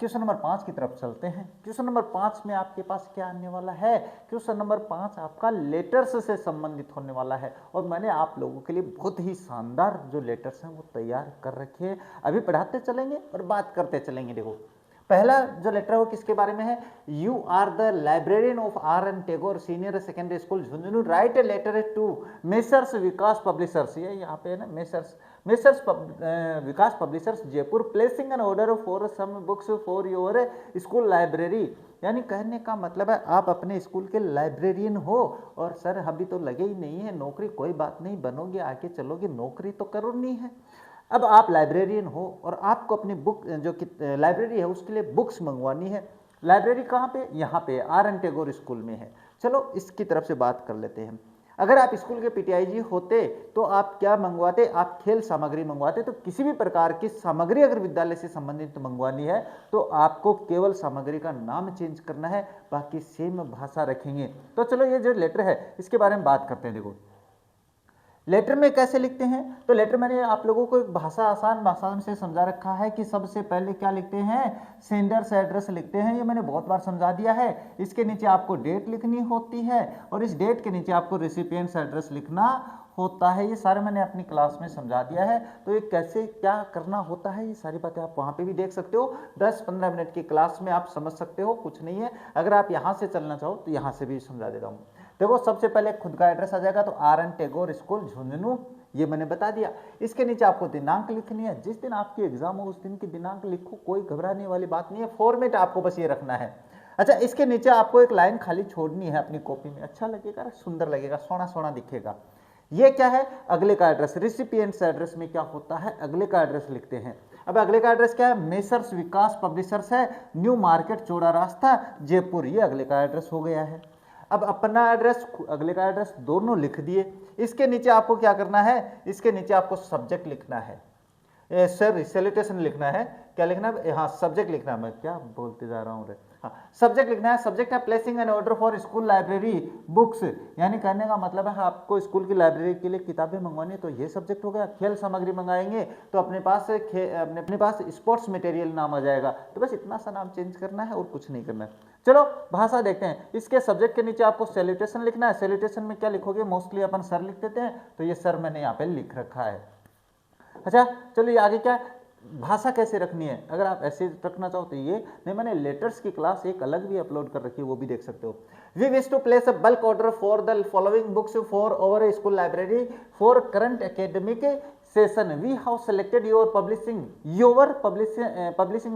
Question number 5 की तरफ चलते हैं। क्वेश्चन नंबर 5 में आपके पास क्या आने वाला है? क्वेश्चन नंबर 5 आपका लेटर्स से संबंधित होने वाला है और मैंने आप लोगों के लिए बहुत ही शानदार जो लेटर्स हैं वो तैयार कर रखे हैं। अभी पढ़ाते चलेंगे और बात करते चलेंगे। देखो, पहला जो लेटर है वो किसके बारे में है? You are the librarian of R N Tagore senior secondary school Jhunjhunu, write a letter to messrs Vikas publishers. ये यहाँ पे है ना, messrs Vikas publishers Jaipur, placing an order for some books for your school library. यानी कहने का मतलब है आप अपने स्कूल के लाइब्रेरियन हो और सर अभी तो लगे ही नहीं है नौकरी, कोई बात नहीं, बनोगे आगे चलोगे, नौकरी तो करनी है। अब आप लाइब्रेरियन हो और आपको अपनी बुक जो लाइब्रेरी है उसके लिए बुक्स मंगवानी है। लाइब्रेरी कहाँ पे? यहाँ पे आर एन टेगोर स्कूल में है। चलो इसकी तरफ से बात कर लेते हैं। अगर आप स्कूल के पीटीआई जी होते तो आप क्या मंगवाते? आप खेल सामग्री मंगवाते। तो किसी भी प्रकार की सामग्री अगर विद्यालय से संबंधित मंगवानी है तो आपको केवल सामग्री का नाम चेंज करना है, बाकी सेम भाषा रखेंगे। तो चलो ये जो लेटर है इसके बारे में बात करते हैं। देखो, लेटर में कैसे लिखते हैं? तो लेटर मैंने आप लोगों को एक आसान भाषा से समझा रखा है कि सबसे पहले क्या लिखते हैं? सेंडर्स एड्रेस लिखते हैं। ये मैंने बहुत बार समझा दिया है। इसके नीचे आपको डेट लिखनी होती है और इस डेट के नीचे आपको रेसिपिएंट्स एड्रेस लिखना होता है। ये सारे मैंने अपनी क्लास में समझा दिया है। तो ये कैसे क्या करना होता है ये सारी बातें आप वहाँ पे भी देख सकते हो। 10-15 मिनट की क्लास में आप समझ सकते हो, कुछ नहीं है। अगर आप यहाँ से चलना चाहो तो यहाँ से भी समझा देता हूँ। देखो, सबसे पहले खुद का एड्रेस आ जाएगा, तो R N Tagore school Jhunjhunu, ये मैंने बता दिया। इसके नीचे आपको दिनांक लिखनी है, जिस दिन आपकी एग्जाम हो उस दिन की दिनांक लिखो, कोई घबराने वाली बात नहीं है। फॉर्मेट आपको बस ये रखना है। अच्छा, इसके नीचे आपको एक लाइन खाली छोड़नी है अपनी कॉपी में। अच्छा लगेगा, सुंदर लगेगा, सोना सोना दिखेगा। ये क्या है? अगले का एड्रेस। रिसिपिएंट्स एड्रेस में क्या होता है? अगले का एड्रेस लिखते हैं। अब अगले का एड्रेस क्या है? मेसर्स विकास पब्लिशर्स है, न्यू मार्केट, चौड़ा रास्ता, जयपुर। ये अगले का एड्रेस हो गया है। अब अपना एड्रेस, अगले का एड्रेस दोनों लिख दिए। इसके नीचे आपको क्या करना है? इसके नीचे आपको सब्जेक्ट लिखना है। सर सैल्यूटेशन लिखना है। क्या लिखना है? हाँ, सब्जेक्ट लिखना है। मैं क्या बोलते जा रहा हूँ रे? हाँ, सब्जेक्ट लिखना है। सब्जेक्ट है placing an order for school library books. यानी कहने का मतलब है आपको स्कूल की लाइब्रेरी के लिए किताबें मंगवानी है, तो ये सब्जेक्ट हो गया। खेल सामग्री मंगाएंगे तो अपने पास स्पोर्ट्स मटेरियल नाम आ जाएगा। तो बस इतना सा नाम चेंज करना है और कुछ नहीं करना है। चलो भाषा देखते हैं। इसके सब्जेक्ट के नीचे आपको सैल्यूटेशन लिखना है। सैल्यूटेशन में क्या लिखोगे? मोस्टली अपन सर लिख देते हैं, तो ये सर मैंने यहाँ पे लिख रखा है। अच्छा, चलो ये आगे क्या है? भाषा कैसे रखनी है? अगर आप ऐसे रखना चाहो तो ये नहीं, मैंने लेटर्स की क्लास एक अलग भी अपलोड कर रखी है, वो भी देख सकते हो। We wish to place a bulk order for the following books for our school library for current academic session. We have selected your publishing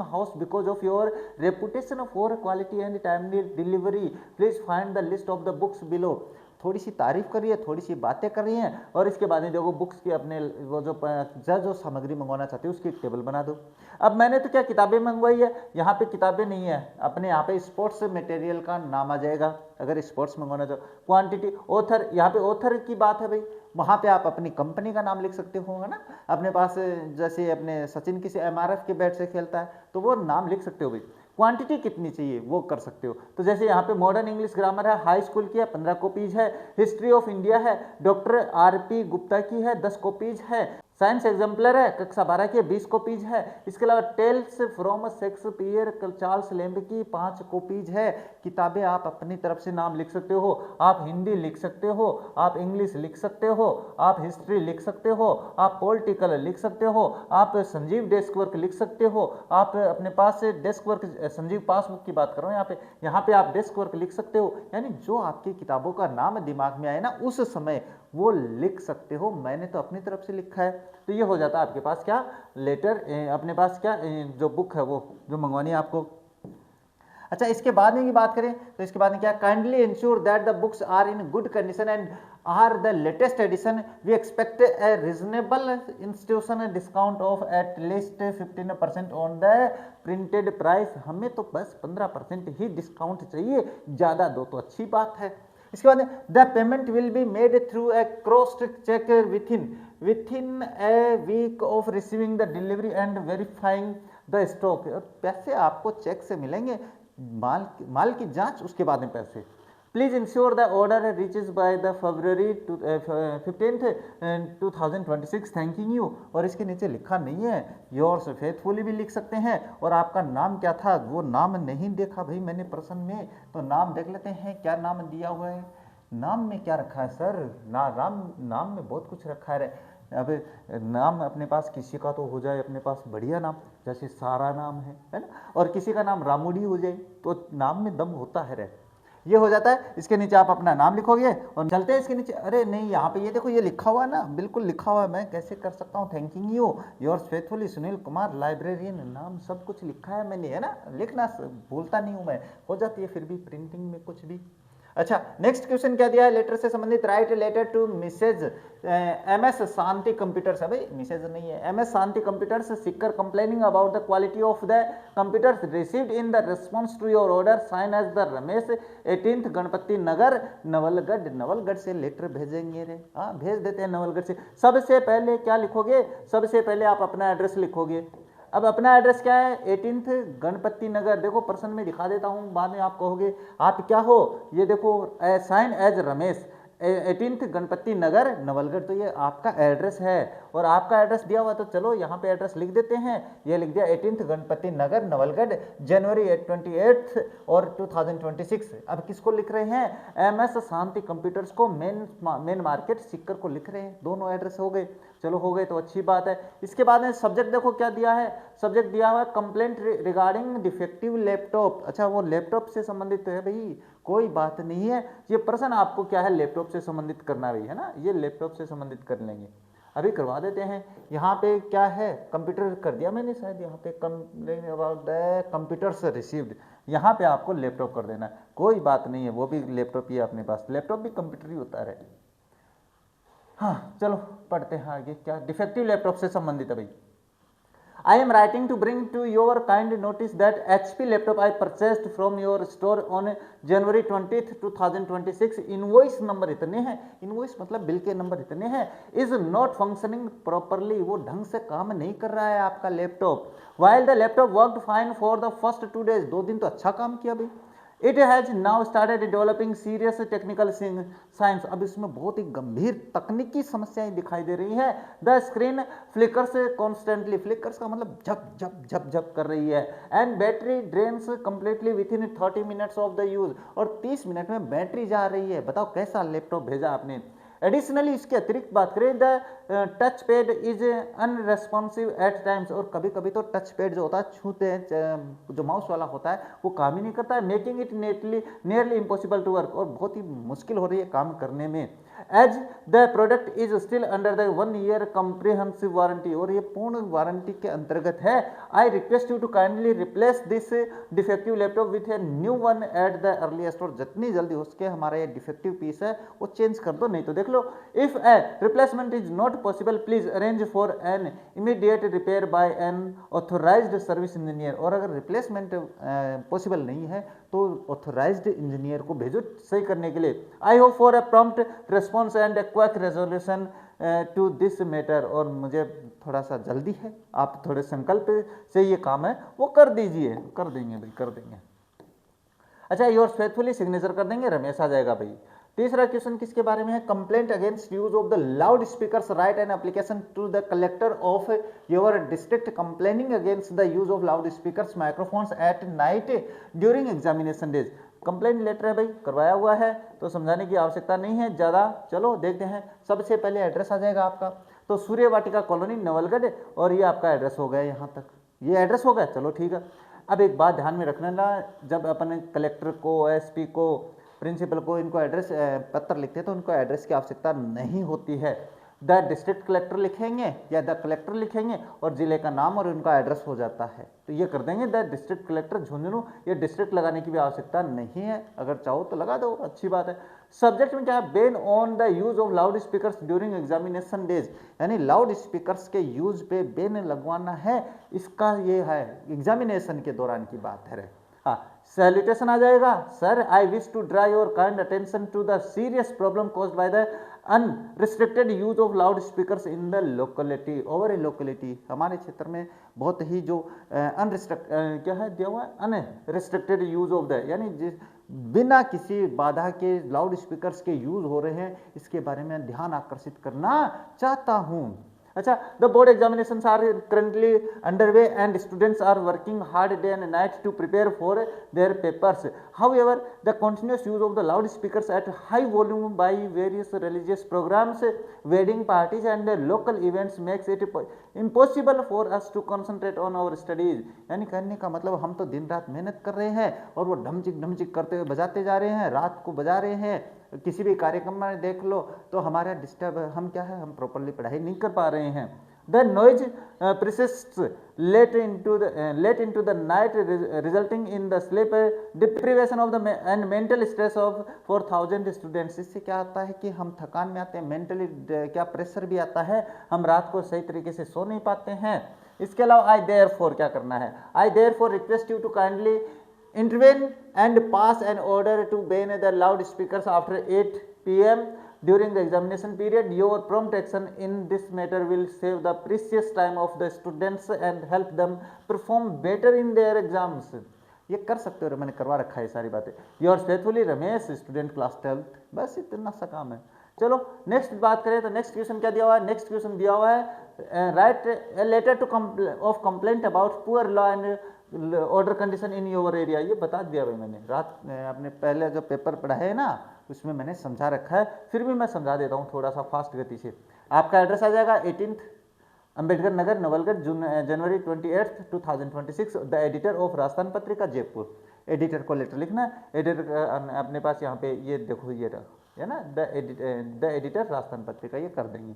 house because of your reputation for quality and timely delivery. Please find the list of the books below. थोड़ी सी तारीफ कर रही है, थोड़ी सी बातें कर रही हैं और इसके बाद में देखो बुक्स की अपने वो जो सामग्री मंगवाना चाहते हो उसकी एक टेबल बना दो। अब मैंने तो क्या किताबें मंगवाई है, यहाँ पे किताबें नहीं है, अपने यहाँ पे स्पोर्ट्स मटेरियल का नाम आ जाएगा अगर स्पोर्ट्स मंगवाना चाहो। क्वांटिटी, ऑथर, यहाँ पे ऑथर की बात है भाई, वहाँ पे आप अपनी कंपनी का नाम लिख सकते हो ना। अपने पास जैसे अपने सचिन किसी एमआरएफ के बैट से खेलता है तो वो नाम लिख सकते हो भाई। क्वांटिटी कितनी चाहिए वो कर सकते हो। तो जैसे यहाँ पे मॉडर्न इंग्लिश ग्रामर है, हाई स्कूल की है, 15 कॉपीज है। हिस्ट्री ऑफ इंडिया है, डॉक्टर आरपी गुप्ता की है, 10 कॉपीज है। साइंस एग्जाम्पलर है, कक्षा 12 की 20 कॉपीज है। इसके अलावा tales from Shakespeare Charles Lamb की 5 कॉपीज है। किताबें आप अपनी तरफ से नाम लिख सकते हो। आप हिंदी लिख सकते हो, आप इंग्लिश लिख सकते हो, आप हिस्ट्री लिख सकते हो, आप पॉलिटिकल लिख सकते हो, आप संजीव डेस्क वर्क लिख सकते हो। आप अपने पास से डेस्क वर्क, संजीव पासबुक की बात कर रहा हूँ यहाँ पे आप डेस्क वर्क लिख सकते हो। यानी जो आपकी किताबों का नाम दिमाग में आए ना उस समय वो लिख सकते हो। मैंने तो अपनी तरफ से लिखा है। तो ये हो जाता है आपके पास क्या लेटर, अपने पास क्या जो बुक है वो जो मंगवानी है आपको। अच्छा, इसके बाद में की बात करें तो इसके बाद में क्या, kindly ensure that the books are in good condition and are the latest edition. We expect a reasonable institution discount of at least 15% on the printed price. हमें तो बस 15% ही डिस्काउंट चाहिए, ज़्यादा दो तो अच्छी बात है। इसके बाद the payment will be made through a cross cheque within a week of receiving the delivery and verifying the stock. पैसे आपको चेक से मिलेंगे, माल की जांच उसके बाद में पैसे। Please ensure the order reaches by the February 15th 2026 thanking you. और इसके नीचे लिखा नहीं है, योर्स फेथफुली भी लिख सकते हैं। और आपका नाम क्या था वो नाम नहीं देखा भाई मैंने प्रश्न में, तो नाम देख लेते हैं क्या नाम दिया हुआ है। नाम में क्या रखा है सर, नाम में बहुत कुछ रखा है। अब नाम अपने पास किसी का तो हो जाए अपने पास बढ़िया नाम, जैसे सारा नाम है ना, और किसी का नाम रामुडी हो जाए तो नाम में दम होता है रे, ये हो जाता है। इसके नीचे आप अपना नाम लिखोगे और चलते हैं इसके नीचे। अरे नहीं, यहाँ पे ये देखो ये लिखा हुआ है ना, बिल्कुल लिखा हुआ है, मैं कैसे कर सकता हूँ thanking you yours faithfully Sunil Kumar librarian, नाम सब कुछ लिखा है मैंने, है ना, लिखना भूलता नहीं हूँ मैं, हो जाती है फिर भी प्रिंटिंग में कुछ भी। अच्छा, नेक्स्ट क्वेश्चन क्या दिया है लेटर से संबंधित, write letter to Mrs MS Shanti computers है भाई, मिसेज नहीं है, MS Shanti computers Sikar complaining about the quality of the computers received in the response to your order sign as the Ramesh 18th Ganpati Nagar Nawalgarh से लेटर भेजेंगे रे, हाँ भेज देते हैं नवलगढ़ से। सबसे पहले क्या लिखोगे, सबसे पहले आप अपना एड्रेस लिखोगे। अब अपना एड्रेस क्या है, 18th गणपति नगर, देखो प्रश्न में दिखा देता हूँ, बाद में आप कहोगे आप क्या हो, ये देखो sign as Ramesh 18th Ganpati Nagar Nawalgarh, तो ये आपका एड्रेस है। और आपका एड्रेस दिया हुआ तो चलो यहाँ पे एड्रेस लिख देते हैं, ये लिख दिया 18th गणपति नगर नवलगढ़ जनवरी 28 और 2026। अब किसको लिख रहे हैं, MS शांति कंप्यूटर्स को, मेन मार्केट सीकर को लिख रहे हैं, दोनों एड्रेस हो गए। चलो हो गए तो अच्छी बात है। इसके बाद में सब्जेक्ट देखो क्या दिया है, सब्जेक्ट दिया हुआ है कंप्लेंट रिगार्डिंग डिफेक्टिव लैपटॉप। अच्छा वो लैपटॉप से संबंधित तो है भाई, कोई बात नहीं है, ये प्रश्न आपको क्या है लैपटॉप से संबंधित करना भी है ना, ये लैपटॉप से संबंधित कर लेंगे, अभी करवा देते हैं। यहाँ पे क्या है, कंप्यूटर कर दिया मैंने शायद, यहाँ पे complain about the computers received, यहाँ पे आपको लैपटॉप कर देना, कोई बात नहीं है, वो भी लैपटॉप ही है अपने पास, लैपटॉप भी कंप्यूटर ही होता है। हाँ चलो पढ़ते हैं आगे, क्या डिफेक्टिव लैपटॉप से संबंधित है भाई। I am writing to bring to your kind notice that HP laptop I purchased from your store on January 20th 2026 invoice number इतने हैं, इनवॉइस मतलब बिल के नंबर इतने हैं, इज नॉट फंक्शनिंग प्रॉपरली, वो ढंग से काम नहीं कर रहा है आपका laptop. While the laptop worked fine for the first 2 days, 2 दिन तो अच्छा काम किया भाई। It has now started developing serious technical science, अब इसमें बहुत ही गंभीर तकनीकी समस्याएं दिखाई दे रही हैं। The screen flickers constantly, flickers का मतलब झप झप झप झप कर रही है, and battery drains completely with in 30 minutes of the use, और 30 मिनट में बैटरी जा रही है। बताओ कैसा लैपटॉप भेजा आपने। एडिशनली इसके अतिरिक्त बात करें, the touch pad is unresponsive at times, और कभी कभी तो टच पैड जो होता है छूते हैं, जो माउस वाला होता है वो काम ही नहीं करता है, making it nearly impossible to work, और बहुत ही मुश्किल हो रही है काम करने में। As the product is still under the 1 year comprehensive warranty, और ये पूर्ण वारंटी के अंतर्गत है। I request you to kindly replace this defective laptop with a new one at the earliest, और जितनी जल्दी हो सके हमारा ये डिफेक्टिव पीस है वो चेंज कर दो, नहीं तो देख लो। If a replacement is not possible please arrange for an immediate repair by an authorised service engineer, और अगर रिप्लेसमेंट पॉसिबल नहीं है तो ऑथोराइज्ड इंजीनियर को भेजो सही करने के लिए। I hope for a prompt response and a quick resolution to this matter, और मुझे थोड़ा सा जल्दी है, आप थोड़े संकल्प से ये काम है वो कर दीजिए, कर देंगे भाई कर देंगे। अच्छा योर्स फेथफुली सिग्नेचर कर देंगे, रमेश आ जाएगा भाई। तीसरा क्वेश्चन किसके बारे में है, complaint against use of the loud speakers, write an application to the collector of your district complaining against the use of loud speakers microphones at night during examination days. Complaint letter है भाई, करवाया हुआ है तो समझाने की आवश्यकता नहीं है ज़्यादा। चलो देखते हैं, सबसे पहले एड्रेस आ जाएगा आपका, तो सूर्य वाटिका कॉलोनी नवलगढ़, और ये आपका एड्रेस हो गया, यहाँ तक ये एड्रेस हो गया, चलो ठीक है। अब एक बात ध्यान में रखना ना, जब अपन कलेक्टर को, SP को, प्रिंसिपल को इनको एड्रेस पत्र लिखते हैं तो उनको एड्रेस की आवश्यकता नहीं होती है। द डिस्ट्रिक्ट कलेक्टर लिखेंगे या द कलेक्टर लिखेंगे और जिले का नाम और उनका एड्रेस हो जाता है, तो ये कर देंगे द डिस्ट्रिक्ट कलेक्टर झुंझुनू, ये डिस्ट्रिक्ट लगाने की भी आवश्यकता नहीं है, अगर चाहो तो लगा दो, अच्छी बात है। सब्जेक्ट में क्या है, ban on the use of loud speakers during examination days, यानी लाउड स्पीकर्स के यूज पे बैन लगवाना है, इसका ये है एग्जामिनेशन के दौरान की बात है। हाँ, सैल्यूटेशन आ जाएगा, sir I wish to draw your kind attention to the serious problem caused by the unrestricted use of loud speakers in the locality, over a locality, हमारे क्षेत्र में बहुत ही जो क्या है दिया हुआ है, अनरिस्ट्रिक्टेड यूज ऑफ द, यानी बिना किसी बाधा के लाउड स्पीकर्स के यूज हो रहे हैं, इसके बारे में ध्यान आकर्षित करना चाहता हूं। अच्छा, the board examinations are currently underway and students are working hard day and night to prepare for their papers. However the continuous use of the loud speakers at high volume by various religious programmes, wedding parties and local events makes it impossible for us to concentrate on our studies. यानी कहने का मतलब हम तो दिन रात मेहनत कर रहे हैं और वो ढमचिक करते हुए बजाते जा रहे हैं, रात को बजा रहे हैं, किसी भी कार्यक्रम में देख लो तो हमारा डिस्टर्ब, हम क्या है, हम प्रॉपरली पढ़ाई नहीं कर पा रहे हैं। The noise persists late into the night, resulting in the sleep deprivation of the and mental stress of 4000 students। इससे क्या आता है कि हम थकान में आते हैं, मेंटली क्या प्रेशर भी आता है, हम रात को सही तरीके से सो नहीं पाते हैं। इसके अलावा आई देयरफॉर क्या करना है, I therefore request you to kindly intervene and pass an order to ban the loudspeakers after 8 p.m. during the examination period. Your prompt action in this matter will save the precious time of the students and help them perform better in their exams। ये कर सकते हो, मैंने करवा रखा है सारी बातें। Your faithfully Ramesh, student class 12। बस इतना सा काम है। चलो नेक्स्ट बात करें तो नेक्स्ट क्वेश्चन क्या दिया हुआ है, नेक्स्ट क्वेश्चन दिया हुआ है write a letter to of complaint about poor law and order condition in your area. ये बता दिया भाई मैंने, रात अपने पहले जो पेपर पढ़ा है ना उसमें मैंने समझा रखा है, फिर भी मैं समझा देता हूँ थोड़ा सा फास्ट गति से। आपका एड्रेस आ जाएगा 18 अंबेडकर नगर, नवलगढ़, जनवरी 28, 2026। The editor of Rajasthan Patrika, Jaipur. Editor को लेटर लिखना है, एडिटर अपने पास यहाँ पे ये देखो ये है ना, द एडिटर राजस्थान पत्रिका, ये कर देंगे।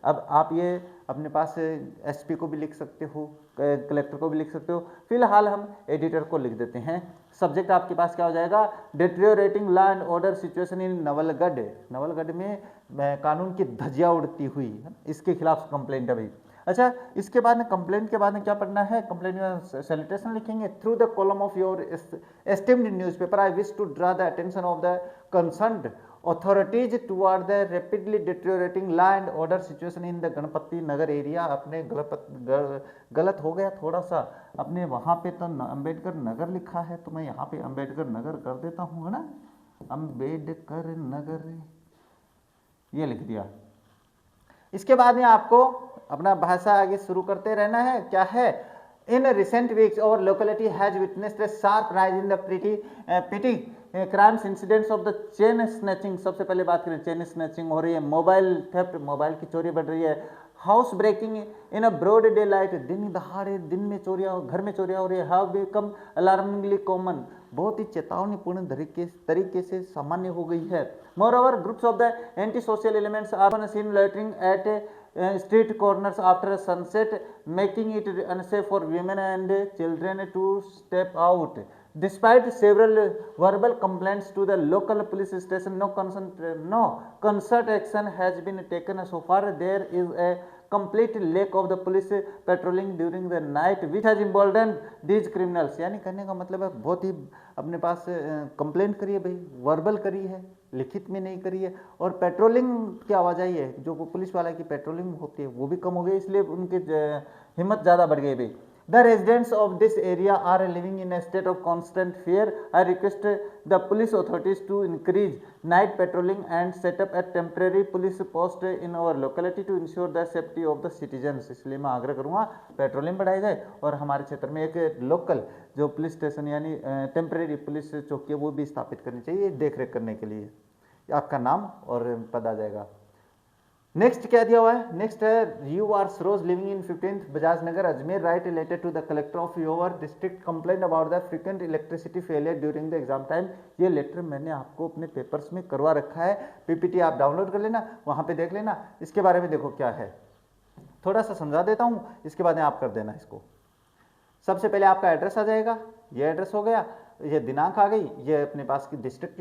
अब आप ये अपने पास एसपी को भी लिख सकते हो, कलेक्टर को भी लिख सकते हो, फिलहाल हम एडिटर को लिख देते हैं। सब्जेक्ट आपके पास क्या हो जाएगा, deteriorating law and order situation in Nawalgarh. Nawalgarh में कानून की धज्जियां उड़ती हुई, इसके खिलाफ कंप्लेंट है भाई। अच्छा, इसके बाद में कंप्लेंट के बाद में क्या पढ़ना है, कंप्लेंट में सैल्यूटेशन लिखेंगे। Through the column of your esteemed newspaper I wish to draw the attention of the concerned authorities toward the rapidly deteriorating law and order situation in the Ganpati Nagar area. अपने गलत हो गया थोड़ा सा, अपने वहाँ पे तो अंबेडकर नगर लिखा है तो मैं यहाँ पे अंबेडकर नगर कर देता हूँ, है ना, अंबेडकर नगर, ये लिख दिया। इसके बाद में आपको अपना भाषा आगे शुरू करते रहना है। क्या है, In recent weeks, our locality has witnessed a sharp rise in the petty crimes incidents of the chain snatching। सबसे पहले बात करें, चेन स्नैचिंग हो रही है, मोबाइल थेफ्ट, मोबाइल की चोरी बढ़ रही है, house breaking in a broad daylight, दिन दहाड़े दिन में चोरियां, घर में चोरियां हो रही है, हैव बिकम अलार्मिंगली कॉमन, बहुत ही चेतावनीपूर्ण तरीके से सामान्य हो गई है। Moreover groups of the anti social elements are seen loitering at street corners after sunset, making it unsafe for women and children to step out. Despite several verbal complaints to the local police station, no concert action has been taken so far. There is a complete lack of the police patrolling during the night, which has emboldened these criminals। यानी कहने का मतलब है बहुत ही अपने पास complaint करी है भाई, वर्बल करी है, लिखित में नहीं करी है, और पेट्रोलिंग की आवाजाही है, जो पुलिस वाला की पेट्रोलिंग होती है वो भी कम हो गई, इसलिए उनकी हिम्मत ज़्यादा बढ़ गई भाई। The residents of this area are living in a state of constant fear. I request the police authorities to increase night patrolling and set up a temporary police post in our locality to ensure the safety of the citizens। इसलिए मैं आग्रह करूँगा patrolling बढ़ाई जाए और हमारे क्षेत्र में एक लोकल जो पुलिस स्टेशन यानी टेम्परेरी पुलिस चौकी है वो भी स्थापित करनी चाहिए देख रेख करने के लिए। आपका नाम और पद आ जाएगा। नेक्स्ट क्या दिया हुआ है, नेक्स्ट है you are Saroj living in 15th Bajaj Nagar, Ajmer, write letter to the collector of your district complaint about the frequent electricity failure during the exam time. ये लेटर मैंने आपको अपने पेपर्स में करवा रखा है, पीपीटी आप डाउनलोड कर लेना, वहाँ पे देख लेना। इसके बारे में देखो क्या है, थोड़ा सा समझा देता हूँ, इसके बाद में आप कर देना इसको। सबसे पहले आपका एड्रेस आ जाएगा, ये एड्रेस हो गया, ये दिनांक आ गई, ये अपने पास की district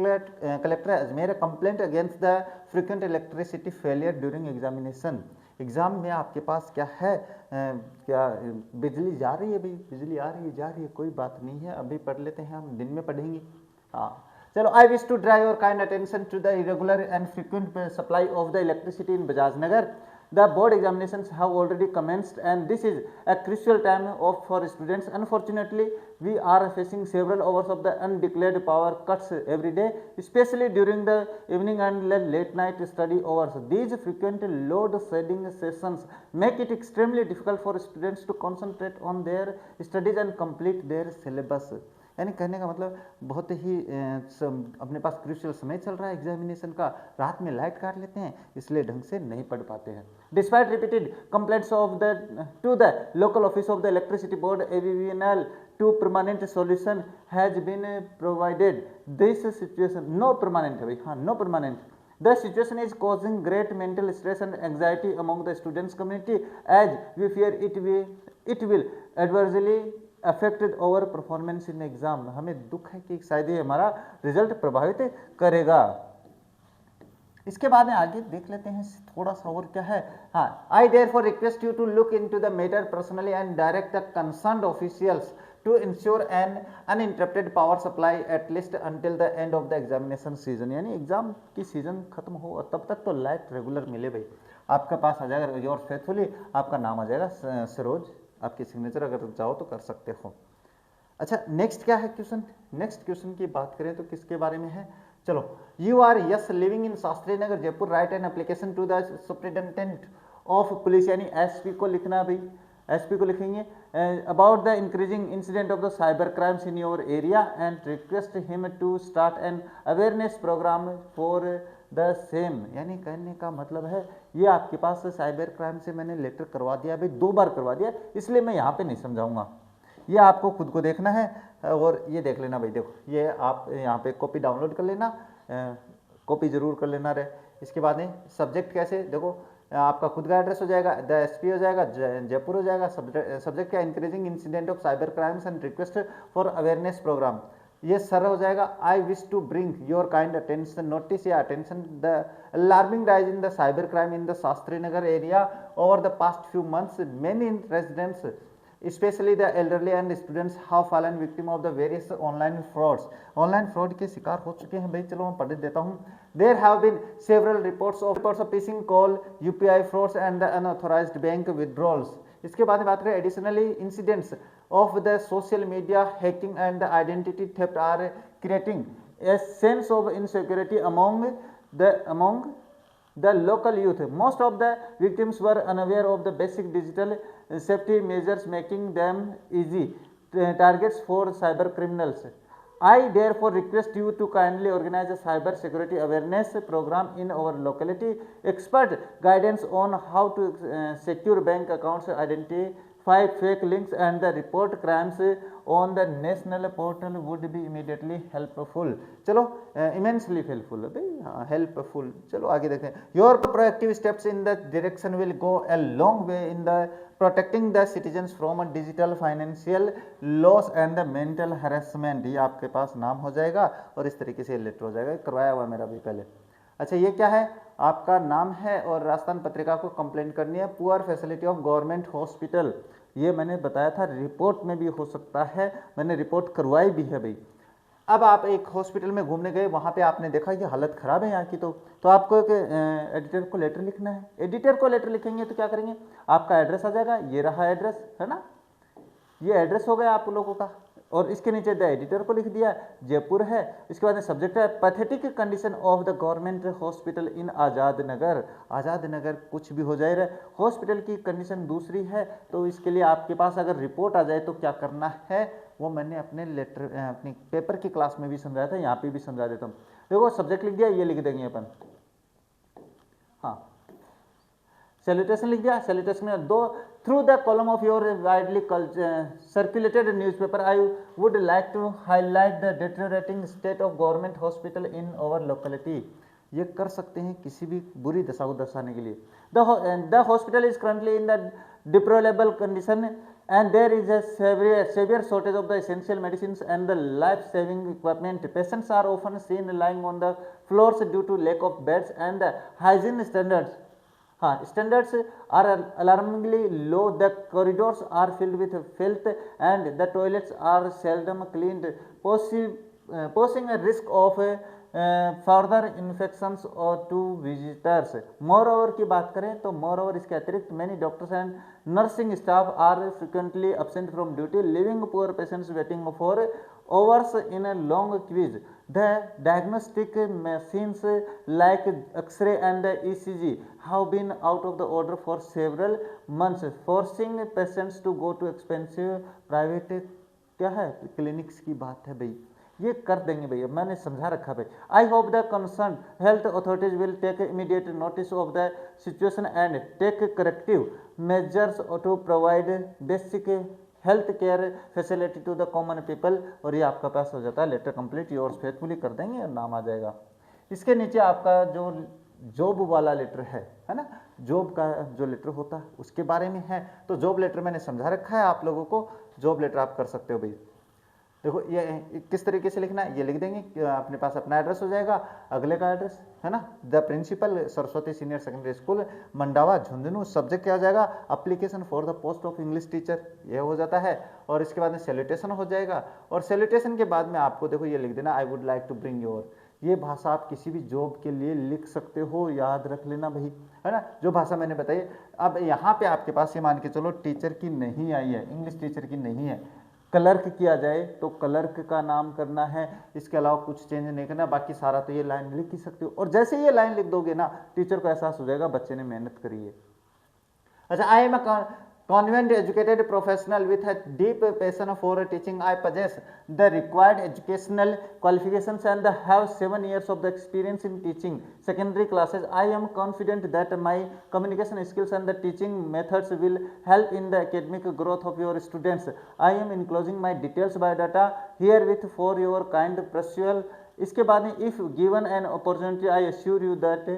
collector Ajmer, complaint against the frequent electricity failure during examination. Exam में आपके पास क्या है, क्या बिजली जा रही है भाई, बिजली आ रही है जा रही है, कोई बात नहीं है, अभी पढ़ लेते हैं, हम दिन में पढ़ेंगे। हाँ चलो, I wish to draw your kind attention to the irregular and frequent supply of the electricity in Bajaj Nagar. The board examinations have already commenced and this is a crucial time for students. Unfortunately, we are facing several hours of the undeclared power cuts every day, especially during the evening and late night study hours. These frequent load shedding sessions make it extremely difficult for students to concentrate on their studies and complete their syllabus. यानी कहने का मतलब बहुत ही अपने पास crucial समय चल रहा है एग्जामिनेशन का, रात में लाइट काट लेते हैं, इसलिए ढंग से नहीं पढ़ पाते हैं. Despite repeated complaints of the to the local office of the electricity board AVVNL, to permanent solution has been provided. This situation no permanent है भाई, हाँ no permanent. The situation is causing great mental stress and anxiety among the students community as we fear it will adversely affected our performance in exam. हमें दुख है कि शायद ये हमारा रिजल्ट प्रभावित करेगा. इसके बाद में आगे देख लेते हैं थोड़ा सा और क्या है. हाँ, I therefore request you to look into the matter personally and direct the concerned officials to ensure an uninterrupted power supply at least until the end of the examination season. यानी एग्जाम की season खत्म हो और तब तक तो light regular मिले भाई. आपका पास आ जाएगा योर फेथफुली, आपका नाम आ जाएगा सरोज, आपकी सिग्नेचर अगर चाहो तो कर सकते हो. अच्छा, नेक्स्ट क्या है क्वेश्चन. नेक्स्ट क्वेश्चन की बात करें तो किसके बारे में है. चलो, you are yes living in Shastri Nagar Jaipur, write an application to the superintendent of police, यानी एसपी को लिखना भाई, एसपी को लिखेंगे about the increasing incident of the cyber crimes in your area and request him to start an awareness programme for the same. यानी कहने का मतलब है ये आपके पास साइबर क्राइम से मैंने लेटर करवा दिया भाई, 2 बार करवा दिया, इसलिए मैं यहाँ पे नहीं समझाऊंगा, ये आपको खुद को देखना है. और ये देख लेना भाई, देखो ये आप यहाँ पे कॉपी डाउनलोड कर लेना, कॉपी जरूर कर लेना रहे. इसके बाद में सब्जेक्ट कैसे, देखो आपका खुद का एड्रेस हो जाएगा, द एसपी हो जाएगा, जयपुर हो जाएगा. सब्जेक्ट क्या, increasing incident of cyber crimes and request for awareness programme. ये सर हो जाएगा, I wish to bring your kind attention notice या attention the alarming rise in the cyber crime in the Shastri Nagar area over the past few months. Many residents especially the elderly and students have fallen victim of the various online frauds. Online fraud के शिकार हो चुके हैं भाई. चलो मैं पढ़ देता हूँ. There have been several reports of phishing call, UPI frauds and the unauthorized bank withdrawals. इसके बाद में बात करें additionally incidents of the social media hacking and the identity theft are creating a sense of insecurity among the local youth. Most of the victims were unaware of the basic digital safety measures, making them easy targets for cyber criminals. I therefore request you to kindly organize a cyber security awareness program in our locality. Expert guidance on how to secure bank accounts, identify fake links and the report crimes on the national portal would be immediately helpful. चलो immensely helpful भाई, हाँ helpful. चलो आगे देखते हैं. Your proactive steps in the direction will go a long way in the protecting the citizens from a digital financial loss and the mental harassment. ये आपके पास नाम हो जाएगा और इस तरीके से लेटर हो जाएगा, करवाया हुआ मेरा भी पहले. अच्छा, ये क्या है, आपका नाम है और राजस्थान पत्रिका को कंप्लेंट करनी है. Poor facility of government hospital, ये मैंने बताया था रिपोर्ट में भी हो सकता है, मैंने रिपोर्ट करवाई भी है भाई. अब आप एक हॉस्पिटल में घूमने गए, वहाँ पे आपने देखा कि हालत ख़राब है यहाँ की, तो आपको एक एडिटर को लेटर लिखना है. एडिटर को लेटर लिखेंगे तो क्या करेंगे, आपका एड्रेस आ जाएगा, ये रहा एड्रेस है ना, ये एड्रेस हो गया आप लोगों का, और इसके नीचे द एडिटर को लिख दिया, जयपुर है. इसके बाद सब्जेक्ट है pathetic condition of the government hospital in Azad Nagar. Azad Nagar कुछ भी हो जाए रहे, हॉस्पिटल की कंडीशन दूसरी है, तो इसके लिए आपके पास अगर रिपोर्ट आ जाए तो क्या करना है, वो मैंने अपने लेटर अपनी पेपर की क्लास में भी समझाया था, यहाँ पे भी समझा देता हूँ. देखो सब्जेक्ट लिख दिया, ये लिख देंगे अपन, हाँ सैल्यूटेशन लिख दिया. सैल्यूटेशन में दो through the column of your widely circulated newspaper I would like to highlight the deteriorating state of government hospital in our locality. ये कर सकते हैं किसी भी बुरी दशा को दर्शाने के लिए. The hospital is currently in the deplorable condition and there is a severe shortage of the essential medicines and the life-saving equipment. Patients are often seen lying on the floors due to lack of beds and the hygiene standards. Standards are alarmingly low. The corridors are filled with filth and the toilets are seldom cleaned. posing a risk of further infections or to visitors. Moreover की बात करें तो moreover इसके अतिरिक्त many doctors and nursing staff are frequently absent from duty, leaving poor patients waiting for hours in a long queues. The diagnostic machines like X-ray and ECG have been out of the order for several months, forcing patients to go to expensive private क्या है clinics की बात है भाई, ये कर देंगे भैया, मैंने समझा रखा भाई. I hope the concern health authorities will take immediate notice of the situation and take corrective measures to provide basic health care facility to the common people. और ये आपका पास हो जाता है लेटर कंप्लीट, योर्स फेथफुली कर देंगे और नाम आ जाएगा. इसके नीचे आपका जो जॉब वाला लेटर है ना, जॉब का जो लेटर होता है उसके बारे में है. तो जॉब लेटर मैंने समझा रखा है आप लोगों को, जॉब लेटर आप कर सकते हो भाई. देखो ये किस तरीके से लिखना है, ये लिख देंगे कि अपने पास अपना एड्रेस हो जाएगा, अगले का एड्रेस है ना, the principal Saraswati senior secondary school Mandawa Jhunjhunu. Subject क्या हो जाएगा, application for the post of English teacher, ये हो जाता है. और इसके बाद में सैल्यूटेशन हो जाएगा, और सैल्यूटेशन के बाद में आपको देखो ये लिख देना, I would like to bring your. ये भाषा आप किसी भी जॉब के लिए लिख सकते हो, याद रख लेना भाई, है ना, जो भाषा मैंने बताई. अब यहाँ पे आपके पास ये मान के चलो टीचर की नहीं आई है, इंग्लिश टीचर की नहीं है, क्लर्क किया जाए तो क्लर्क का नाम करना है, इसके अलावा कुछ चेंज नहीं करना, बाकी सारा तो ये लाइन लिख ही सकते हो. और जैसे ये लाइन लिख दोगे ना, टीचर को एहसास हो जाएगा बच्चे ने मेहनत करी है. अच्छा, I am a convent educated professional with a deep passion for teaching. I possess the required educational qualifications and have 7 years of the experience in teaching secondary classes. I am confident that my communication skills and the teaching methods will help in the academic growth of your students. I am enclosing my details biodata herewith for your kind perusal. इसके बाद में if given an opportunity I assure you that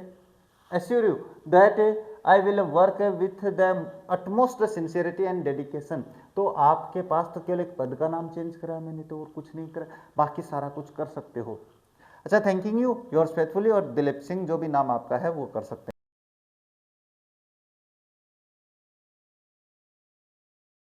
I will work with the utmost sincerity and dedication. तो आपके पास तो केवल एक पद का नाम चेंज करा मैंने, तो और कुछ नहीं करा, बाकी सारा कुछ कर सकते हो. अच्छा, थैंकिंग यू योर्स फेथफुली, और दिलीप सिंह जो भी नाम आपका है वो कर सकते हैं.